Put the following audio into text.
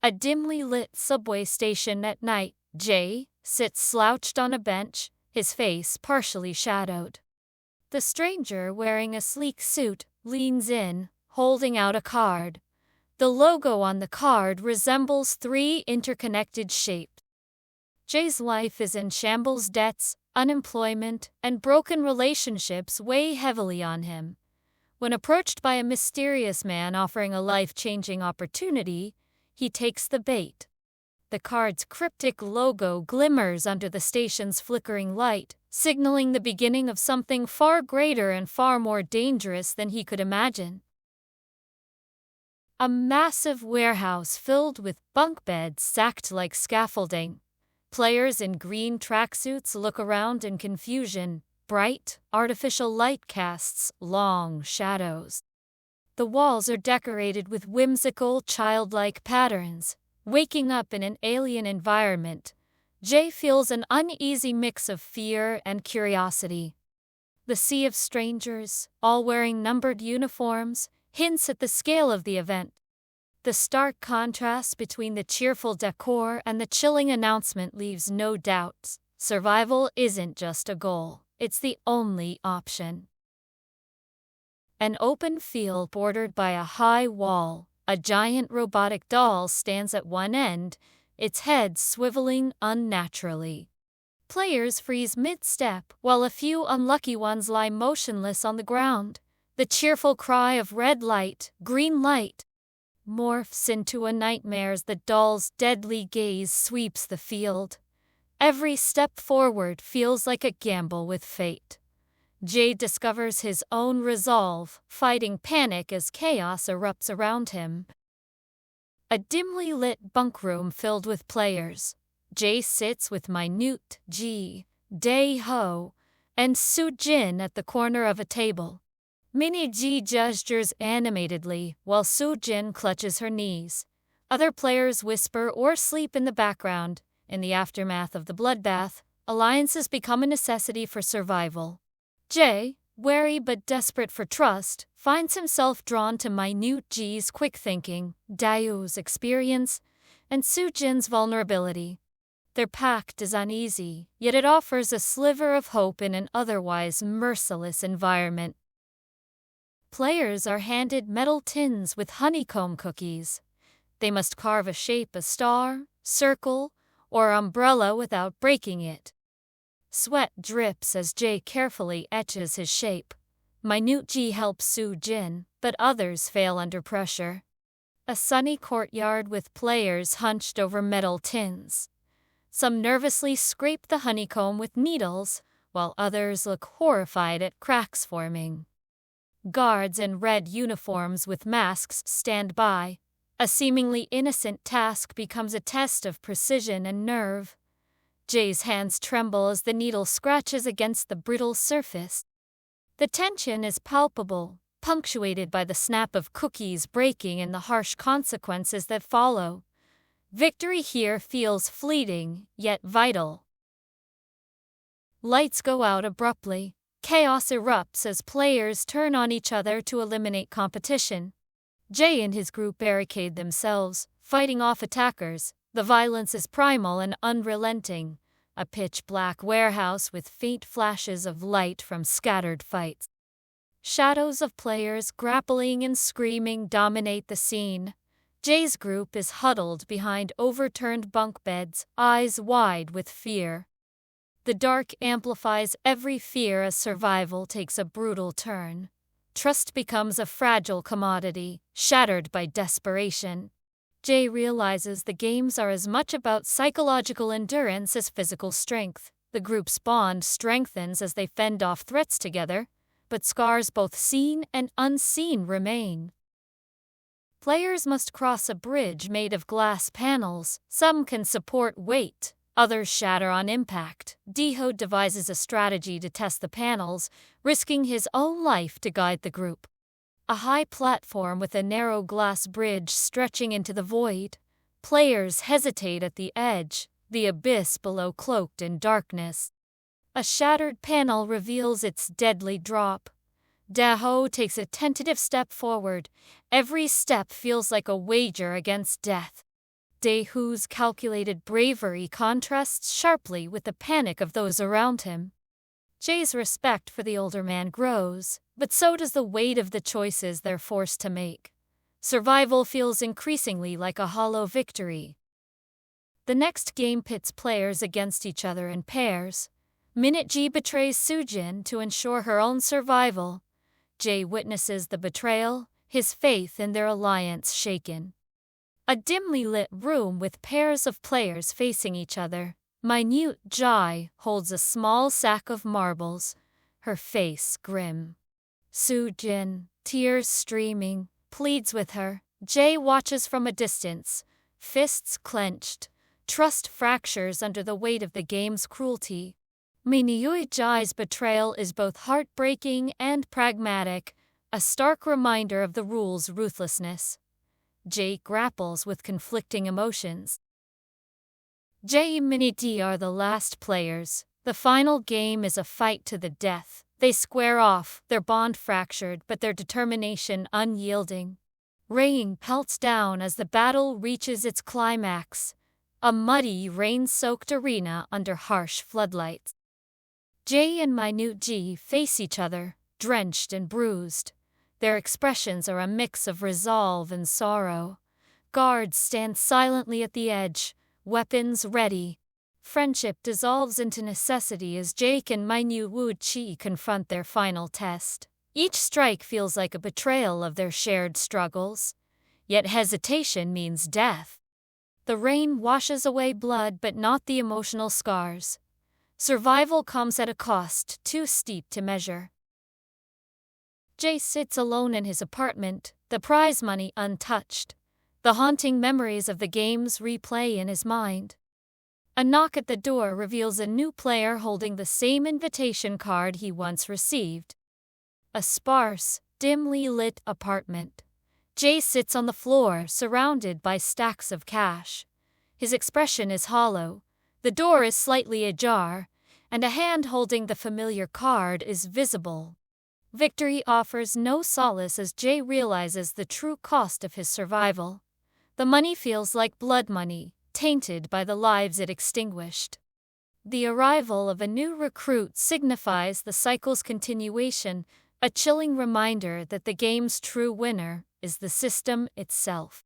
A dimly lit subway station at night, Jay sits slouched on a bench, his face partially shadowed. The stranger, wearing a sleek suit, leans in, holding out a card. The logo on the card resembles three interconnected shapes. Jay's life is in shambles. Debts, unemployment, and broken relationships weigh heavily on him. When approached by a mysterious man offering a life-changing opportunity, he takes the bait. The card's cryptic logo glimmers under the station's flickering light, signaling the beginning of something far greater and far more dangerous than he could imagine. A massive warehouse filled with bunk beds stacked like scaffolding. Players in green tracksuits look around in confusion. Bright, artificial light casts long shadows. The walls are decorated with whimsical, childlike patterns. Waking up in an alien environment, Jay feels an uneasy mix of fear and curiosity. The sea of strangers, all wearing numbered uniforms, hints at the scale of the event. The stark contrast between the cheerful decor and the chilling announcement leaves no doubts. Survival isn't just a goal, it's the only option. An open field bordered by a high wall. A giant robotic doll stands at one end, its head swiveling unnaturally. Players freeze mid-step, while a few unlucky ones lie motionless on the ground. The cheerful cry of red light, green light, morphs into a nightmare as the doll's deadly gaze sweeps the field. Every step forward feels like a gamble with fate. Jay discovers his own resolve, fighting panic as chaos erupts around him. A dimly lit bunk room filled with players. Jay sits with Minute G, Dae-ho, and Soo-jin at the corner of a table. Minnie G gestures animatedly, while Soo-jin clutches her knees. Other players whisper or sleep in the background. In the aftermath of the bloodbath, alliances become a necessity for survival. Jay, wary but desperate for trust, finds himself drawn to Minute G's quick thinking, Daeho's experience, and Soo-jin's vulnerability. Their pact is uneasy, yet it offers a sliver of hope in an otherwise merciless environment. Players are handed metal tins with honeycomb cookies. They must carve a shape: a star, circle, or umbrella without breaking it. Sweat drips as Jay carefully etches his shape. Minute G helps Soo-jin, but others fail under pressure. A sunny courtyard with players hunched over metal tins. Some nervously scrape the honeycomb with needles, while others look horrified at cracks forming. Guards in red uniforms with masks stand by. A seemingly innocent task becomes a test of precision and nerve. Jay's hands tremble as the needle scratches against the brittle surface. The tension is palpable, punctuated by the snap of cookies breaking and the harsh consequences that follow. Victory here feels fleeting, yet vital. Lights go out abruptly. Chaos erupts as players turn on each other to eliminate competition. Jay and his group barricade themselves, fighting off attackers. The violence is primal and unrelenting. A pitch-black warehouse with faint flashes of light from scattered fights. Shadows of players grappling and screaming dominate the scene. Jay's group is huddled behind overturned bunk beds, eyes wide with fear. The dark amplifies every fear as survival takes a brutal turn. Trust becomes a fragile commodity, shattered by desperation. Jay realizes the games are as much about psychological endurance as physical strength. The group's bond strengthens as they fend off threats together, but scars both seen and unseen remain. Players must cross a bridge made of glass panels. Some can support weight, others shatter on impact. Dae-ho devises a strategy to test the panels, risking his own life to guide the group. A high platform with a narrow glass bridge stretching into the void. Players hesitate at the edge, the abyss below cloaked in darkness. A shattered panel reveals its deadly drop. Dae-ho takes a tentative step forward. Every step feels like a wager against death. Daeho's calculated bravery contrasts sharply with the panic of those around him. Jae's respect for the older man grows, but so does the weight of the choices they're forced to make. Survival feels increasingly like a hollow victory. The next game pits players against each other in pairs. Minute Ji betrays Soojin to ensure her own survival. Jae witnesses the betrayal, his faith in their alliance shaken. A dimly lit room with pairs of players facing each other. Minute Ji holds a small sack of marbles, her face grim. Soojin, tears streaming, pleads with her. Jae watches from a distance, fists clenched. Trust fractures under the weight of the game's cruelty. Minute Ji's betrayal is both heartbreaking and pragmatic, a stark reminder of the rule's ruthlessness. Jae grapples with conflicting emotions. Jae and Minute are the last players. The final game is a fight to the death. They square off, their bond fractured but their determination unyielding. Rain pelts down as the battle reaches its climax. A muddy, rain-soaked arena under harsh floodlights. Jae and Minute Ji face each other, drenched and bruised. Their expressions are a mix of resolve and sorrow. Guards stand silently at the edge, weapons ready. Friendship dissolves into necessity as Jae and Minute Ji confront their final test. Each strike feels like a betrayal of their shared struggles. Yet hesitation means death. The rain washes away blood but not the emotional scars. Survival comes at a cost too steep to measure. Jae sits alone in his apartment, the prize money untouched. The haunting memories of the games replay in his mind. A knock at the door reveals a new player holding the same invitation card he once received. A sparse, dimly lit apartment. Jae sits on the floor, surrounded by stacks of cash. His expression is hollow, the door is slightly ajar, and a hand holding the familiar card is visible. Victory offers no solace as Jae realizes the true cost of his survival. The money feels like blood money, tainted by the lives it extinguished. The arrival of a new recruit signifies the cycle's continuation, a chilling reminder that the game's true winner is the system itself.